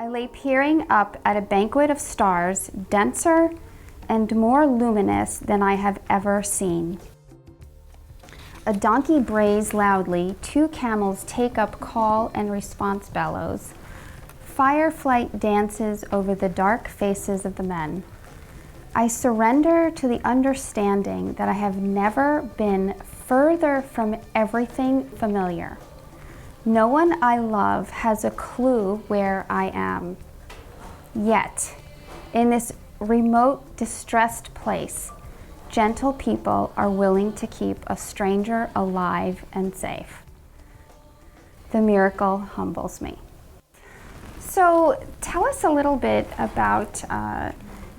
I lay peering up at a banquet of stars, denser and more luminous than I have ever seen. A donkey brays loudly, 2 camels take up call and response bellows. Fireflight dances over the dark faces of the men. I surrender to the understanding that I have never been further from everything familiar. No one I love has a clue where I am. Yet, in this remote, distressed place, gentle people are willing to keep a stranger alive and safe. The miracle humbles me. So tell us a little bit about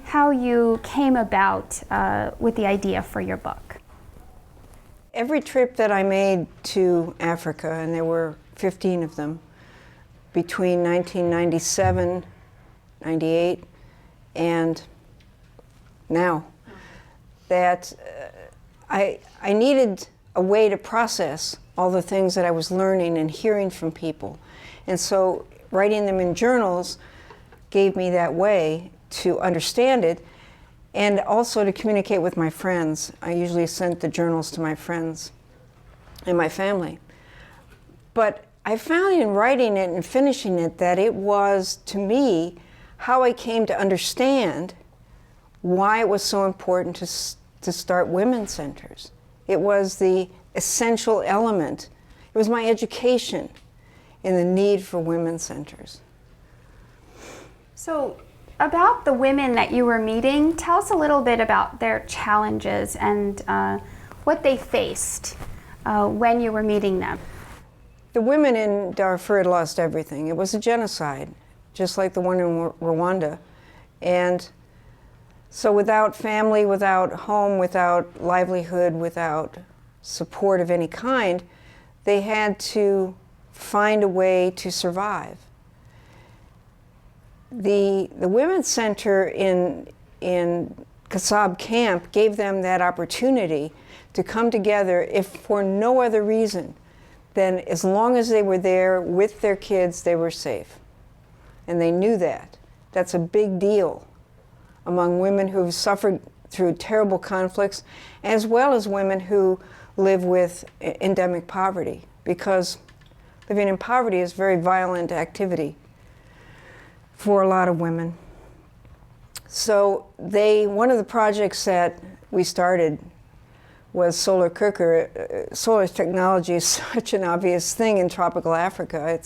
how you came about with the idea for your book. Every trip that I made to Africa, and there were 15 of them, between 1997, 98, and now, that I needed a way to process all the things that I was learning and hearing from people. And so writing them in journals gave me that way to understand it and also to communicate with my friends. I usually sent the journals to my friends and my family. But I found in writing it and finishing it that it was, to me, how I came to understand why it was so important to start women's centers. It was the essential element. It was my education in the need for women's centers. So, about the women that you were meeting, tell us a little bit about their challenges and what they faced when you were meeting them. The women in Darfur had lost everything. It was a genocide, just like the one in Rwanda. And so without family, without home, without livelihood, without support of any kind, they had to find a way to survive. The Women's Center in Kasab camp gave them that opportunity to come together, if for no other reason than as long as they were there with their kids, they were safe. And they knew that. That's a big deal among women who've suffered through terrible conflicts, as well as women who live with endemic poverty, because living in poverty is a very violent activity for a lot of women. So one of the projects that we started was solar cooker. Solar technology is such an obvious thing in tropical Africa.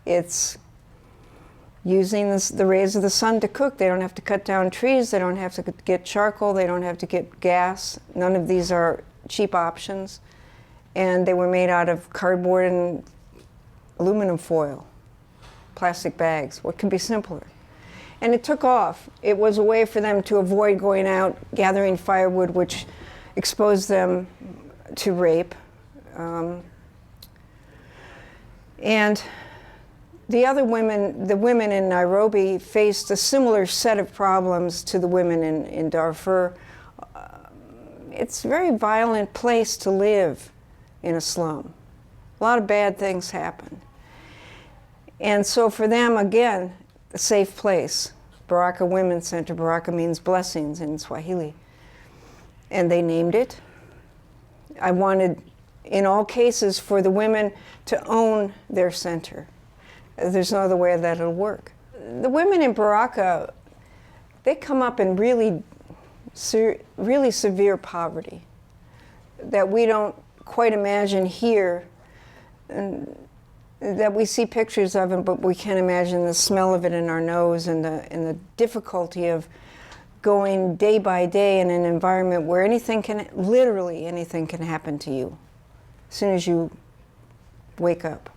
It's using the rays of the sun to cook. They don't have to cut down trees, they don't have to get charcoal, they don't have to get gas. None of these are cheap options. And they were made out of cardboard and aluminum foil, plastic bags. What could be simpler? And it took off. It was a way for them to avoid going out gathering firewood, which exposed them to rape. And the other women, the women in Nairobi, faced a similar set of problems to the women in Darfur. It's a very violent place to live in a slum. A lot of bad things happen. And so for them, again, a safe place. Baraka Women's Center. Baraka means blessings in Swahili. And they named it. I wanted, in all cases, for the women to own their center. There's no other way that it'll work. The women in Baraka, they come up in really severe poverty that we don't quite imagine here, and that we see pictures of it, but we can't imagine the smell of it in our nose and the difficulty of going day by day in an environment where literally anything can happen to you as soon as you wake up.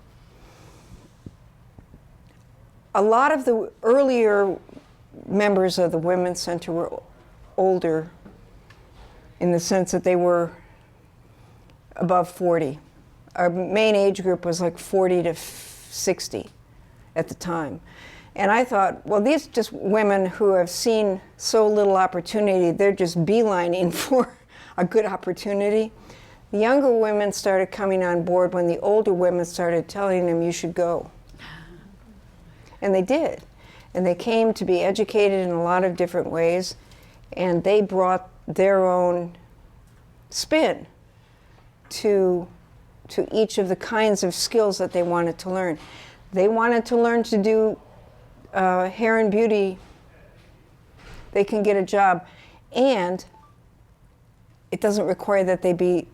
A lot of the earlier members of the Women's Center were older in the sense that they were above 40. Our main age group was like 40 to 60 at the time. And I thought, well, these just women who have seen so little opportunity, they're just beelining for a good opportunity. The younger women started coming on board when the older women started telling them, you should go. And they did. And they came to be educated in a lot of different ways, and they brought their own spin to each of the kinds of skills that they wanted to learn. They wanted to learn to do hair and beauty. They can get a job, and it doesn't require that they be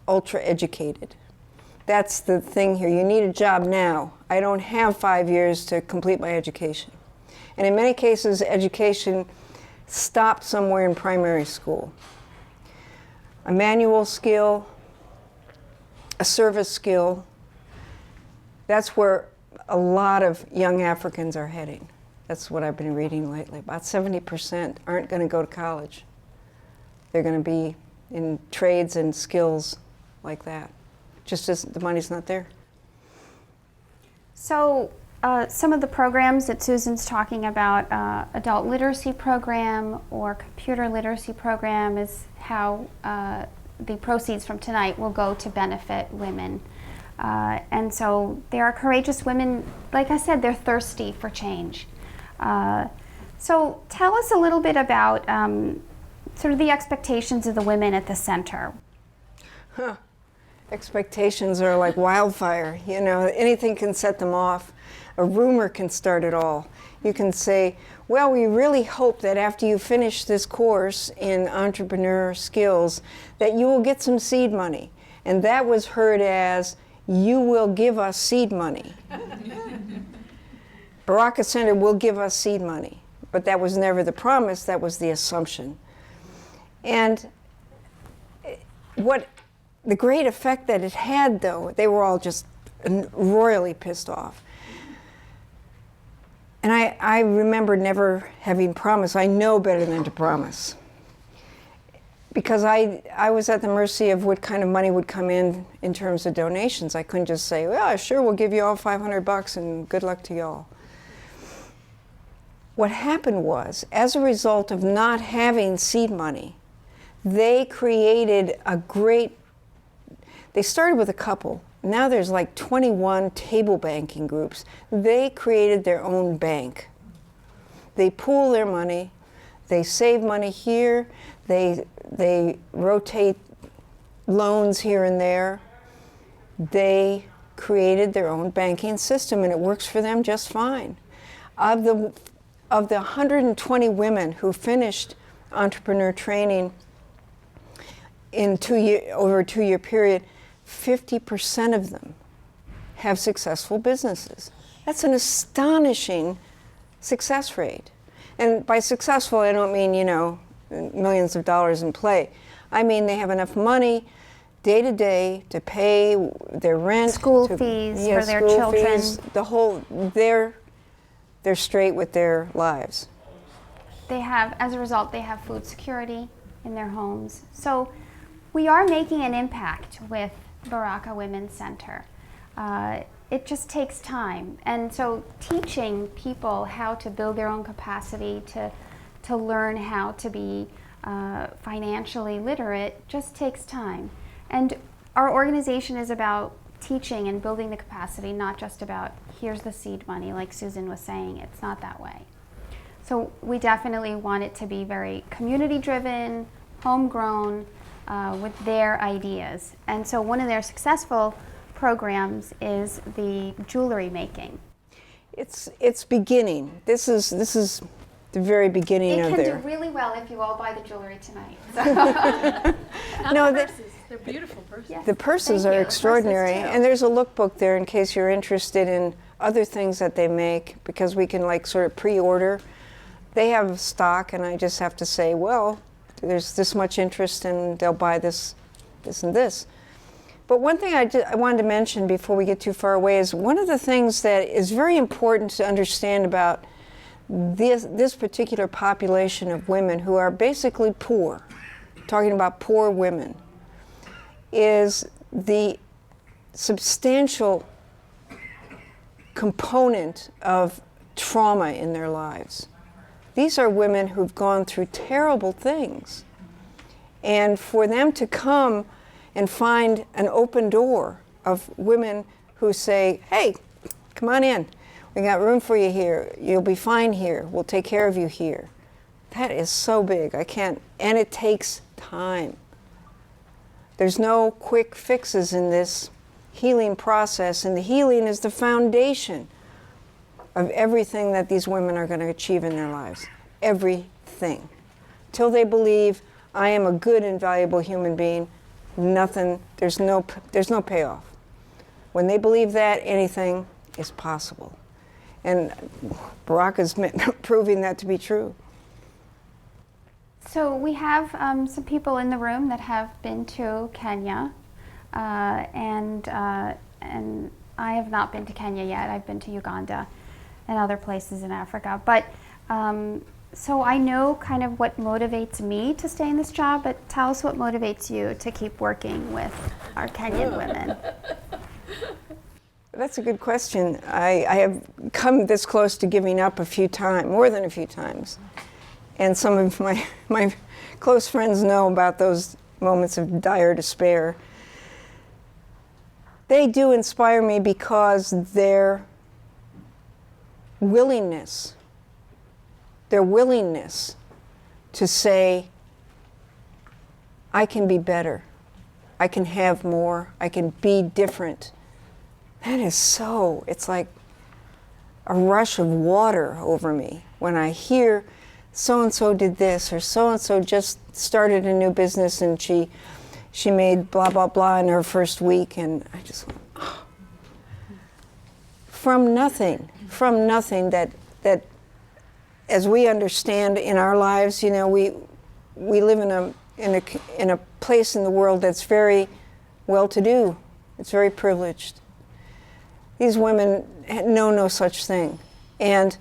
ultra educated. That's the thing here. You need a job now. I don't have 5 years to complete my education. And in many cases, education stopped somewhere in primary school. A manual skill, a service skill, that's where a lot of young Africans are heading. That's what I've been reading lately. About 70% aren't going to go to college. They're going to be in trades and skills like that, just as the money's not there. So some of the programs that Susan's talking about, adult literacy program or computer literacy program, is how the proceeds from tonight will go to benefit women. And so there are courageous women, like I said, they're thirsty for change. So tell us a little bit about sort of the expectations of the women at the center. Expectations are like wildfire. You know, anything can set them off. A rumor can start it all. You can say, well, we really hope that after you finish this course in entrepreneur skills that you will get some seed money. And that was heard as, you will give us seed money. Baraka Center will give us seed money. But that was never the promise, that was the assumption. And what the great effect that it had, though, they were all just royally pissed off. And I remember never having promised. I know better than to promise. Because I was at the mercy of what kind of money would come in terms of donations. I couldn't just say, well, sure, we'll give you all $500 and good luck to y'all. What happened was, as a result of not having seed money, they created they started with a couple. Now there's like 21 table banking groups. They created their own bank. They pool their money. They save money here. They rotate loans here and there. They created their own banking system, and it works for them just fine. Of the 120 women who finished entrepreneur training in over a 2-year period, 50% of them have successful businesses. That's an astonishing success rate. And by successful, I don't mean, millions of dollars in play. I mean they have enough money day to day to pay their rent, school fees for their children. Fees, they're straight with their lives. As a result, they have food security in their homes. So we are making an impact with Baraka Women's Center. It just takes time. And so teaching people how to build their own capacity to learn how to be financially literate just takes time. And our organization is about teaching and building the capacity, not just about here's the seed money, like Susan was saying. It's not that way. So we definitely want it to be very community-driven, homegrown, with their ideas. And so one of their successful programs is the jewelry making. It's beginning. This is the very beginning of their. It can do really well if you all buy the jewelry tonight. So. No, the purses. They're beautiful purses. Yes. The purses are extraordinary, and there's a lookbook there in case you're interested in other things that they make, because we can sort of pre-order. They have stock, and I just have to say, well, there's this much interest, and they'll buy this, and this. But one thing I wanted to mention before we get too far away is one of the things that is very important to understand about this particular population of women who are basically poor, talking about poor women, is the substantial component of trauma in their lives. These are women who've gone through terrible things. And for them to come and find an open door of women who say, hey, come on in. We got room for you here. You'll be fine here. We'll take care of you here. That is so big. I can't, and it takes time. There's no quick fixes in this healing process, and the healing is the foundation of everything that these women are going to achieve in their lives. Everything. Till they believe I am a good and valuable human being, there's no payoff. When they believe that, anything is possible. And Baraka's proving that to be true. So we have some people in the room that have been to Kenya, and I have not been to Kenya yet. I've been to Uganda and other places in Africa. But so I know kind of what motivates me to stay in this job, but tell us what motivates you to keep working with our Kenyan women. That's a good question. I have come this close to giving up a few times, more than a few times. And some of my close friends know about those moments of dire despair. They do inspire me because their willingness to say, I can be better, I can have more, I can be different. That is so, it's like a rush of water over me when I hear so-and-so did this, or so-and-so just started a new business and she made blah, blah, blah in her first week, and I just went, oh. From nothing that as we understand in our lives, you know, we live in a place in the world that's very well-to-do. It's very privileged. These women know no such thing. And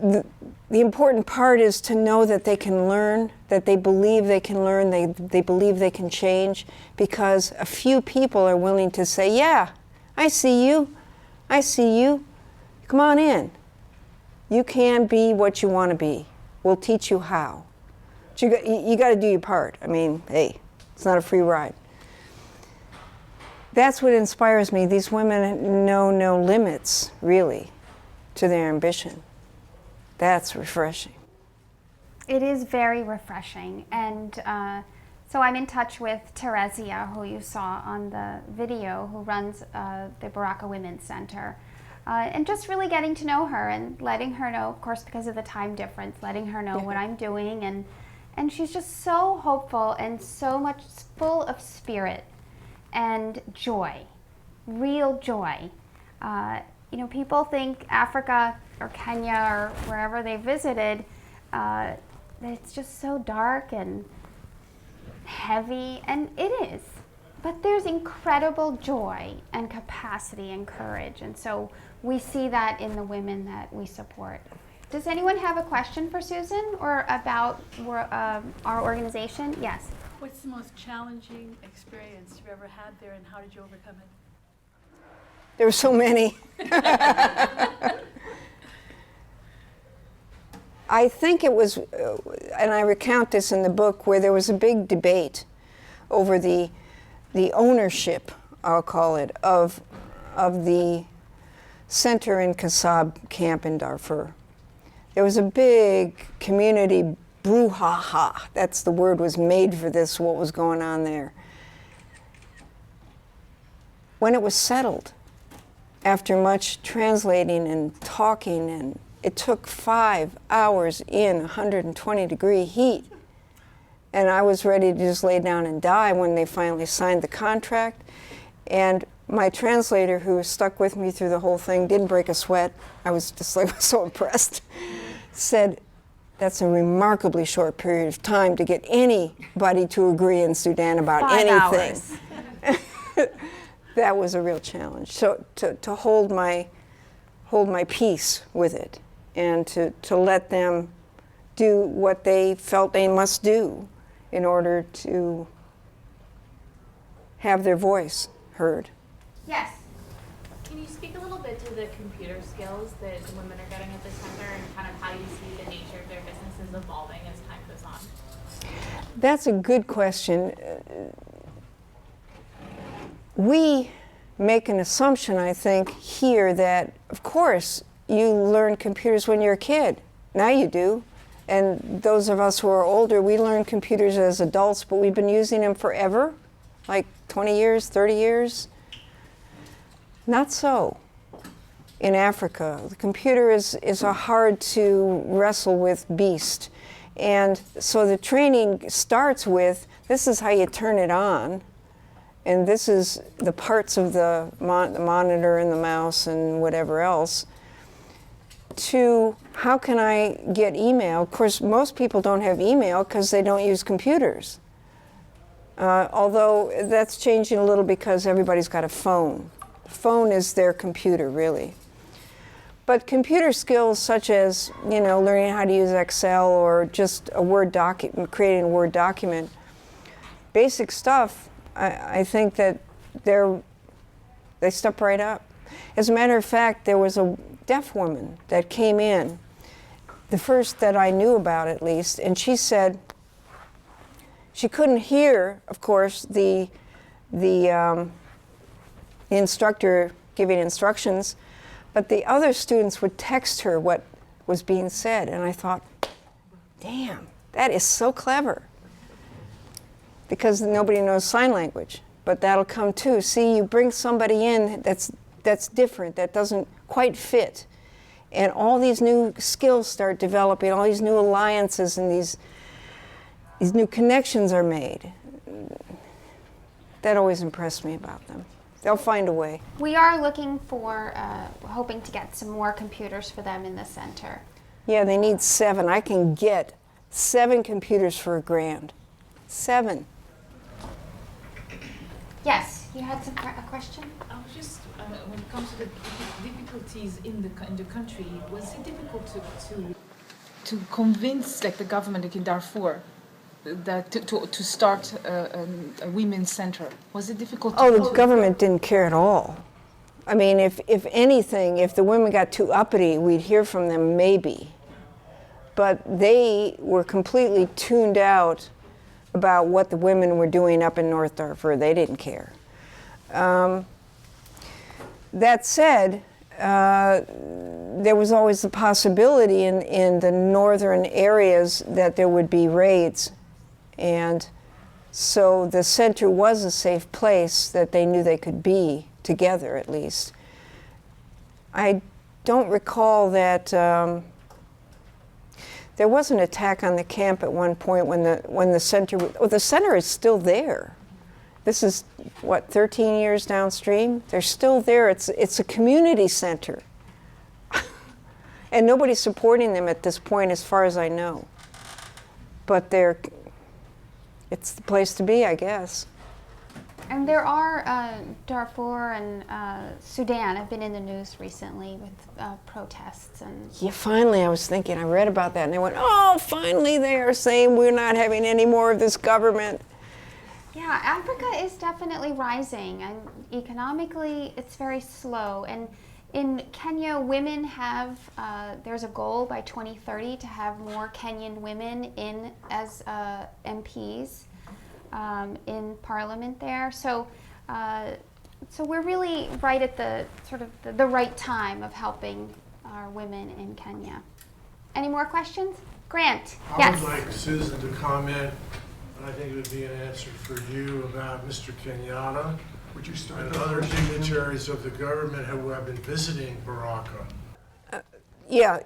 the important part is to know that they can learn, that they believe they can learn, they believe they can change, because a few people are willing to say, yeah, I see you, come on in. You can be what you want to be. We'll teach you how. But you got to do your part. I mean, hey, it's not a free ride. That's what inspires me. These women know no limits, really, to their ambition. That's refreshing. It is very refreshing. And so I'm in touch with Teresia, who you saw on the video, who runs the Baraka Women's Center. And just really getting to know her and letting her know, of course, because of the time difference, letting her know what I'm doing. And she's just so hopeful and so much full of spirit and joy, real joy. You know, people think Africa or Kenya or wherever they visited, that it's just so dark and heavy, and it is. But there's incredible joy and capacity and courage, and so we see that in the women that we support. Does anyone have a question for Susan or about our organization? Yes. What's the most challenging experience you've ever had there, and how did you overcome it? There were so many. I think it was, and I recount this in the book, where there was a big debate over the ownership, I'll call it, of the center in Kasab camp in Darfur. There was a big community brouhaha. That's the word was made for this, what was going on there. When it was settled, after much translating and talking, and it took 5 hours in 120-degree heat, and I was ready to just lay down and die when they finally signed the contract. And my translator, who stuck with me through the whole thing, didn't break a sweat. I was just like so impressed. Said, that's a remarkably short period of time to get anybody to agree in Sudan about 5 anything. hours. That was a real challenge. So to hold my peace with it, and to let them do what they felt they must do in order to have their voice heard. Yes. Can you speak a little bit to the computer skills that the women are getting at the center, and kind of how you see the nature of their businesses evolving as time goes on? That's a good question. We make an assumption, I think, here that, of course, you learn computers when you're a kid. Now you do. And those of us who are older, we learn computers as adults, but we've been using them forever, like 20 years, 30 years. Not so. In Africa, the computer is a hard to wrestle with beast. And so the training starts with, this is how you turn it on, and this is the parts of the monitor and the mouse and whatever else, to how can I get email? Of course, most people don't have email because they don't use computers. Although that's changing a little because everybody's got a phone. The phone is their computer, really. But computer skills such as, learning how to use Excel or just a Word document, creating a Word document, basic stuff, I think that they step right up. As a matter of fact, there was a deaf woman that came in, the first that I knew about at least, and she said she couldn't hear, of course, the instructor giving instructions, but the other students would text her what was being said, and I thought, damn, that is so clever, because nobody knows sign language, but that'll come too. See, you bring somebody in that's different, that doesn't quite fit, and all these new skills start developing, all these new alliances and these new connections are made. That always impressed me about them. They'll find a way. We are looking for, hoping to get some more computers for them in the center. Yeah, they need 7. I can get 7 computers for $1,000. 7. Yes, you had a question? I was just, when it comes to the difficulties in the country, was it difficult to convince the government in Darfur that to start a women's center? Was it difficult? The government didn't care at all. I mean, if anything, if the women got too uppity, we'd hear from them maybe. But they were completely tuned out about what the women were doing up in North Darfur. They didn't care. That said, there was always the possibility in the northern areas that there would be raids. And so the center was a safe place that they knew they could be together, at least. I don't recall that there was an attack on the camp at one point when the center, the center is still there. This is, 13 years downstream? They're still there. It's a community center. And nobody's supporting them at this point, as far as I know. But it's the place to be, I guess. And there are Darfur and Sudan have been in the news recently with protests and. Yeah, finally, I was thinking, I read about that, and they went, oh, finally they are saying we're not having any more of this government. Yeah, Africa is definitely rising, and economically it's very slow. And in Kenya, women have, there's a goal by 2030 to have more Kenyan women in as MPs in parliament there. So we're really right at the sort of the right time of helping our women in Kenya. Any more questions? Grant, yes. I would like Susan to comment, and I think it would be an answer for you, about Mr. Kenyatta. Would you start and other dignitaries of the government who have been visiting Baraka? Yeah,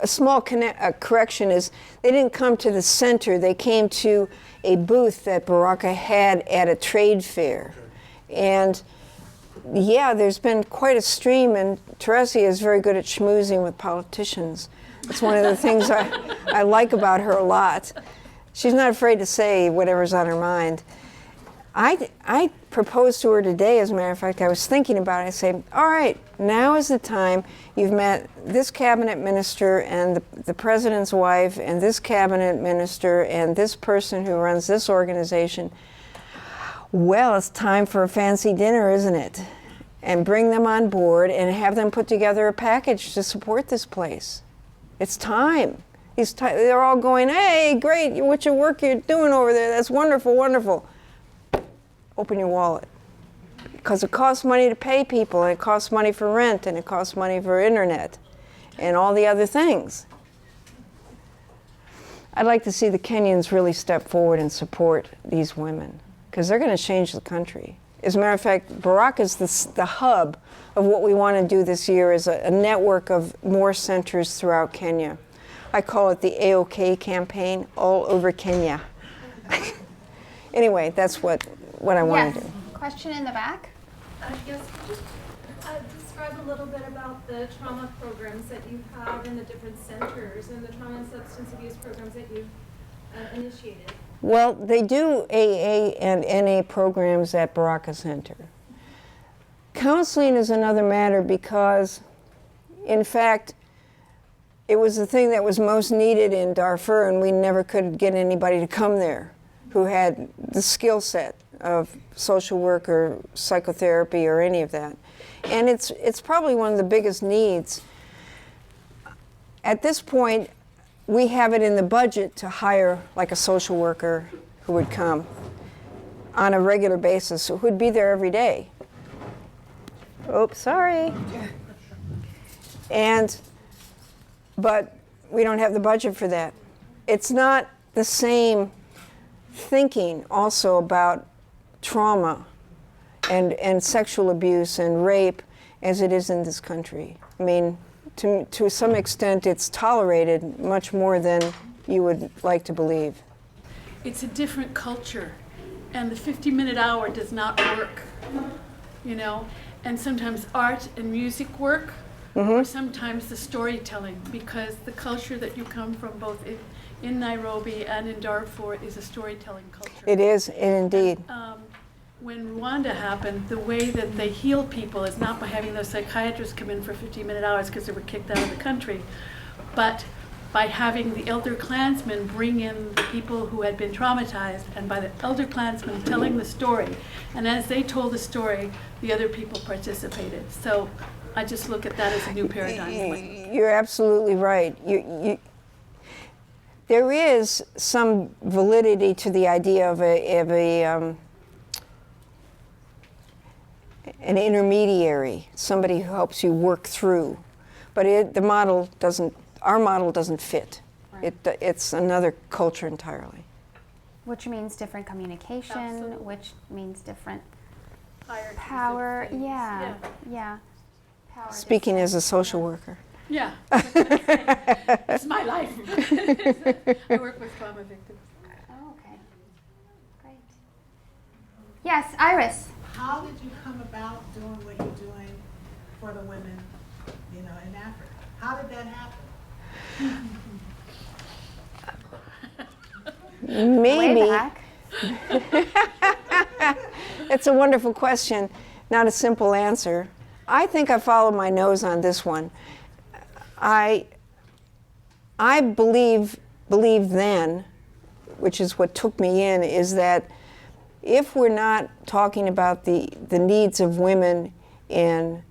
a small correction is they didn't come to the center. They came to a booth that Baraka had at a trade fair. Okay. And yeah, there's been quite a stream, and Teresi is very good at schmoozing with politicians. That's one of the things I like about her a lot. She's not afraid to say whatever's on her mind. I proposed to her today, as a matter of fact. I was thinking about it. I say, all right, now is the time. You've met this cabinet minister and the president's wife and this cabinet minister and this person who runs this organization. Well, it's time for a fancy dinner, isn't it? And bring them on board and have them put together a package to support this place. It's time. They're all going, hey, great, what your work you're doing over there, that's wonderful, wonderful. Open your wallet. because it costs money to pay people, and it costs money for rent, and it costs money for internet, and all the other things. I'd like to see the Kenyans really step forward and support these women, because they're going to change the country. As a matter of fact, Baraka is the hub of what we want to do this year, is a network of more centers throughout Kenya. I call it the AOK campaign, all over Kenya. Anyway, that's what I want to do. Question in the back? Yes, could you describe a little bit about the trauma programs that you have in the different centers and the trauma and substance abuse programs that you've initiated? Well, they do AA and NA programs at Baraka Center. Counseling is another matter because, in fact, it was the thing that was most needed in Darfur, and we never could get anybody to come there who had the skill set of social work or psychotherapy or any of that. And it's probably one of the biggest needs. At this point, we have it in the budget to hire like a social worker who would come on a regular basis, who would be there every day. Oops, sorry. But we don't have the budget for that. It's not the same thinking also about trauma and sexual abuse and rape as it is in this country. I mean, to some extent, it's tolerated much more than you would like to believe. It's a different culture, and the 50-minute hour does not work, you know? And sometimes art and music work, or sometimes the storytelling, because the culture that you come from, both in Nairobi and in Darfur, is a storytelling culture. It is, indeed. When Rwanda happened, the way that they heal people is not by having those psychiatrists come in for 15-minute hours because they were kicked out of the country, but by having the elder clansmen bring in the people who had been traumatized, and by the elder clansmen telling the story. And as they told the story, the other people participated. So I just look at that as a new paradigm. You're absolutely right. There is some validity to the idea of an intermediary, somebody who helps you work through, but our model doesn't fit. Right. It's another culture entirely. Which means different communication, Absolutely. which means different Hierarchies of power. things. Yeah. Power Speaking as a social worker. Yeah. It's my life. I work with trauma victims. Oh, okay. Great. Yes, Iris. How did you come about doing what you're doing for the women, in Africa? How did that happen? Maybe. Way back. It's a wonderful question, not a simple answer. I think I followed my nose on this one. I believe then, which is what took me in, is that if we're not talking about the needs of women among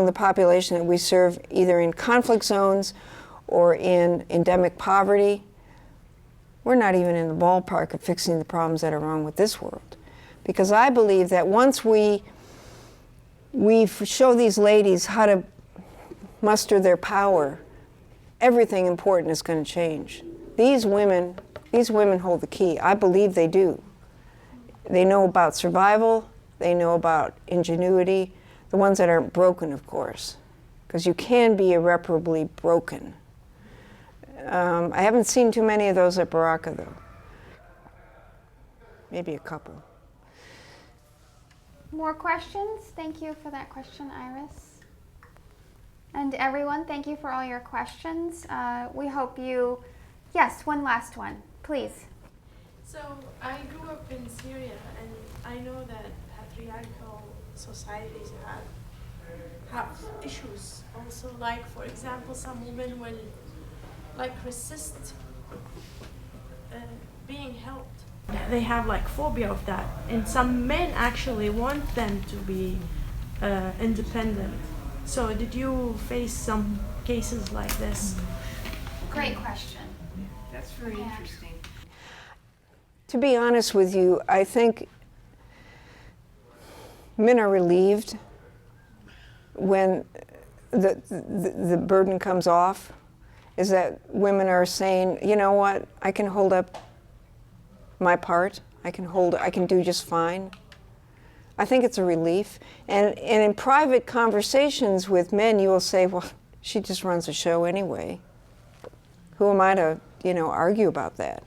the population that we serve, either in conflict zones or in endemic poverty, we're not even in the ballpark of fixing the problems that are wrong with this world. Because I believe that once we show these ladies how to muster their power, everything important is going to change. These women hold the key. I believe they do. They know about survival. They know about ingenuity. The ones that aren't broken, of course, because you can be irreparably broken. I haven't seen too many of those at Baraka, though. Maybe a couple. More questions? Thank you for that question, Iris. And everyone, thank you for all your questions. We hope you... Yes, one last one, please. So I grew up in Syria, and I know that patriarchal societies have issues. Also, like for example, some women will resist being helped. They have phobia of that, and some men actually want them to be independent. So did you face some cases like this? Great question. That's very interesting. To be honest with you, I think men are relieved when the burden comes off, is that women are saying, you know what, I can hold up my part, I can do just fine. I think it's a relief. And in private conversations with men, you will say, well, she just runs a show anyway. Who am I to, argue about that?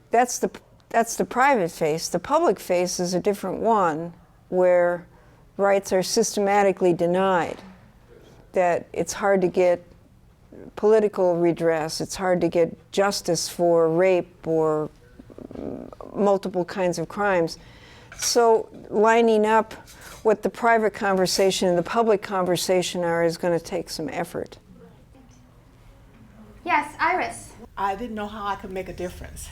That's the private face. The public face is a different one, where rights are systematically denied, that it's hard to get political redress, it's hard to get justice for rape or multiple kinds of crimes. So lining up what the private conversation and the public conversation are is going to take some effort. Yes, Iris. I didn't know how I could make a difference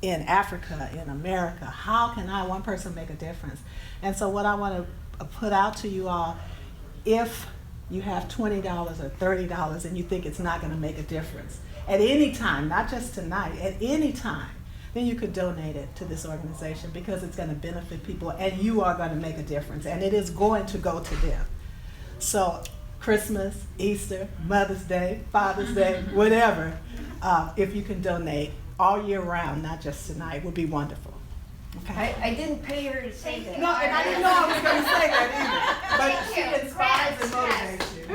in Africa, in America. How can one person make a difference? And so what I want to put out to you all, if you have $20 or $30 and you think it's not going to make a difference, at any time, not just tonight, at any time, then you could donate it to this organization, because it's going to benefit people and you are going to make a difference, and it is going to go to them. So Christmas, Easter, Mother's Day, Father's Day, whatever, if you can donate all year round, not just tonight, would be wonderful. Okay? I didn't pay her to say that. No, and I didn't know I was going to say that either. But she inspires and motivates you.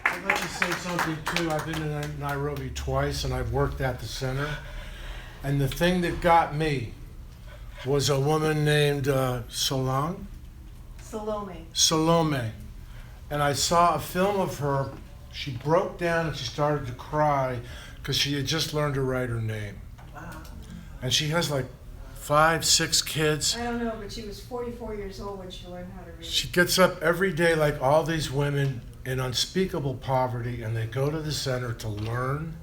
I'd like to say something too. I've been in Nairobi twice and I've worked at the center. And the thing that got me was a woman named Salome. And I saw a film of her. She broke down and she started to cry because she had just learned to write her name. Wow. And she has like 5, 6 kids. I don't know, but she was 44 years old when she learned how to read. She gets up every day like all these women in unspeakable poverty, and they go to the center to learn.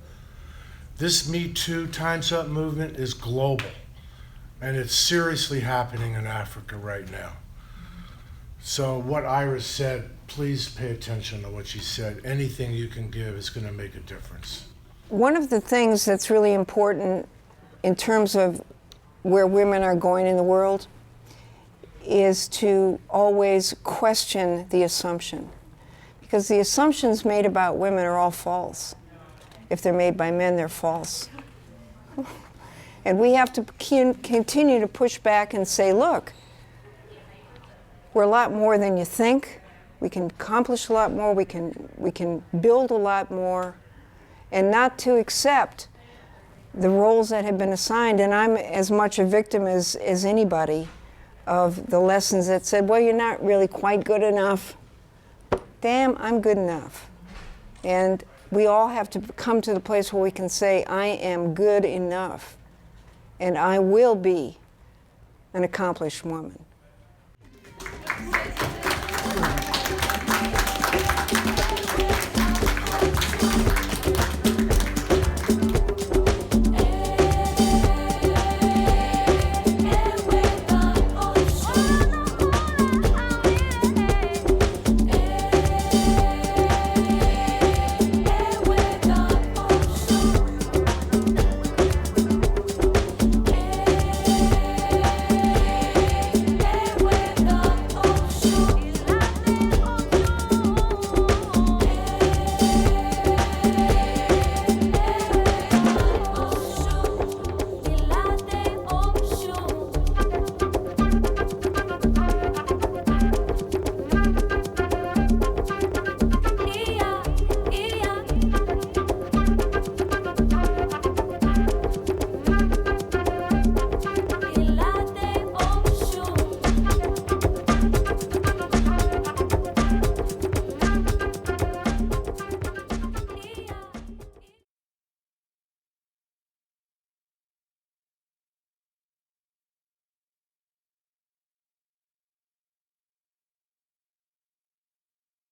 This Me Too Time's Up movement is global, and it's seriously happening in Africa right now. So what Iris said, please pay attention to what she said. Anything you can give is going to make a difference. One of the things that's really important in terms of where women are going in the world is to always question the assumption. Because the assumptions made about women are all false. If they're made by men, they're false. And we have to continue to push back and say, look, we're a lot more than you think. We can accomplish a lot more. We can build a lot more. And not to accept the roles that have been assigned. And I'm as much a victim as anybody of the lessons that said, well, you're not really quite good enough. Damn, I'm good enough. And we all have to come to the place where we can say, I am good enough, and I will be an accomplished woman.